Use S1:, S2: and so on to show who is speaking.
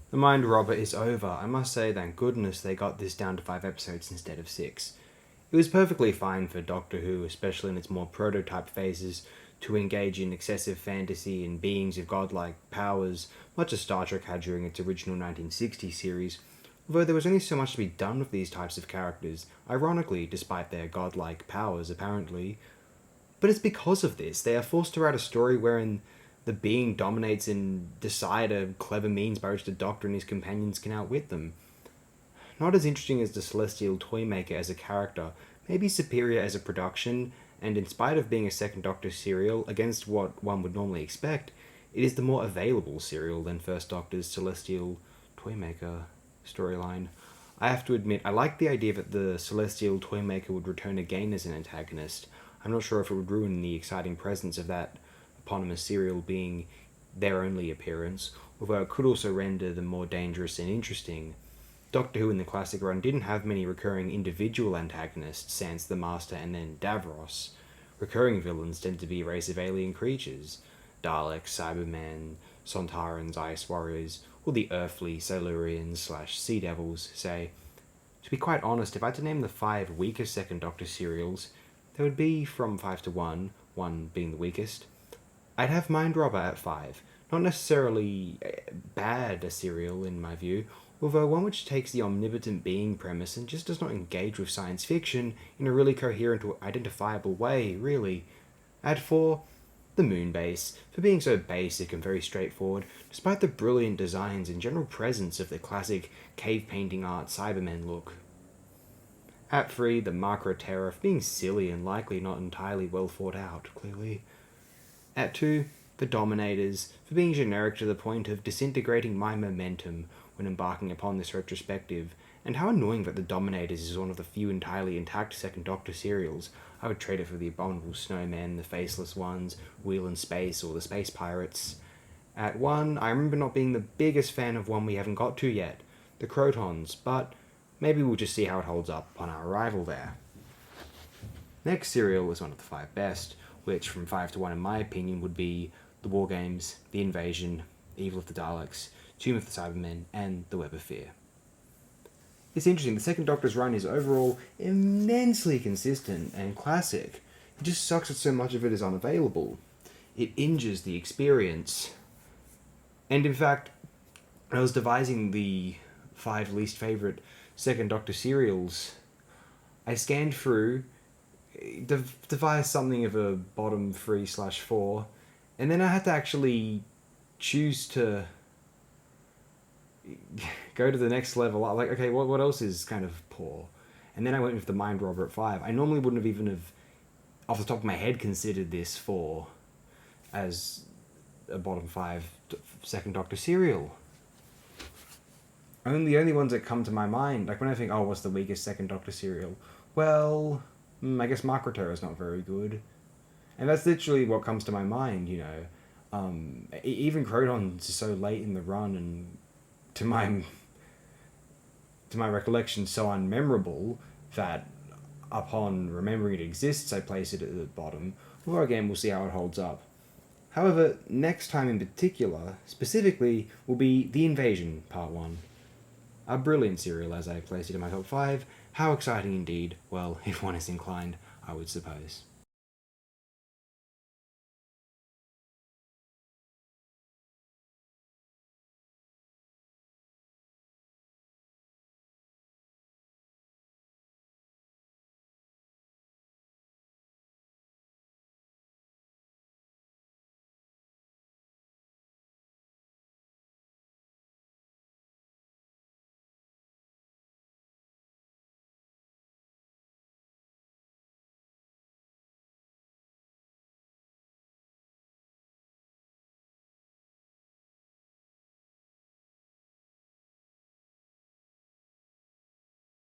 S1: The Mind Robber is over. I must say, thank goodness they got this down to 5 episodes instead of 6. It was perfectly fine for Doctor Who, especially in its more prototype phases, to engage in excessive fantasy and beings of godlike powers, much as Star Trek had during its original 1960 series, although there was only so much to be done with these types of characters, ironically, despite their godlike powers, apparently. But it's because of this, they are forced to write a story wherein the being dominates and decide a clever means by which the Doctor and his companions can outwit them. Not as interesting as the Celestial Toymaker as a character, maybe superior as a production, and in spite of being a second Doctor serial, against what one would normally expect, it is the more available serial than First Doctor's Celestial Toymaker storyline. I have to admit, I like the idea that the Celestial Toymaker would return again as an antagonist. I'm not sure if it would ruin the exciting presence of that eponymous serial being their only appearance, although it could also render them more dangerous and interesting. Doctor Who in the classic run didn't have many recurring individual antagonists, sans the Master and then Davros. Recurring villains tend to be a race of alien creatures: Daleks, Cybermen, Sontarans, Ice Warriors, or the earthly Silurians/Sea Devils, say. To be quite honest, if I had to name the 5 weakest Second Doctor serials, they would be from 5 to 1 being the weakest. I'd have Mind Robber at 5. Not necessarily bad a serial, in my view, although one which takes the omnipotent being premise and just does not engage with science fiction in a really coherent or identifiable way, really. At 4, the Moonbase, for being so basic and very straightforward, despite the brilliant designs and general presence of the classic cave painting art Cybermen look. At 3, the Macro Terror, for being silly and likely not entirely well thought out, clearly. At 2, the Dominators, for being generic to the point of disintegrating my momentum when embarking upon this retrospective, and how annoying that the Dominators is one of the few entirely intact Second Doctor serials. I would trade it for the Abominable Snowmen, the Faceless Ones, Wheel in Space, or the Space Pirates. At 1, I remember not being the biggest fan of one we haven't got to yet, the Crotons, but maybe we'll just see how it holds up upon our arrival there. Next serial was one of the 5 best, which from 5 to 1 in my opinion would be The War Games, The Invasion, Evil of the Daleks, Tomb of the Cybermen, and The Web of Fear. It's interesting, the Second Doctor's run is overall immensely consistent and classic. It just sucks that so much of it is unavailable. It injures the experience. And in fact, when I was devising the 5 least favourite Second Doctor serials, I scanned through, devised something of a bottom 3/4, and then I had to actually choose to go to the next level. Like, okay, what else is kind of poor? And then I went with the Mind Robber at 5. I normally wouldn't have even off the top of my head, considered this as a bottom 5 Second Doctor serial. The only ones that come to my mind, like when I think, oh, what's the weakest Second Doctor serial? Well, I guess Macroterra is not very good. And that's literally what comes to my mind, you know. Even Crotons is so late in the run, and to my recollection so unmemorable that upon remembering it exists, I place it at the bottom. Although again, we'll see how it holds up. However, next time in particular, specifically, will be The Invasion, Part 1. A brilliant serial as I place it in my top 5. How exciting indeed. Well, if one is inclined, I would suppose.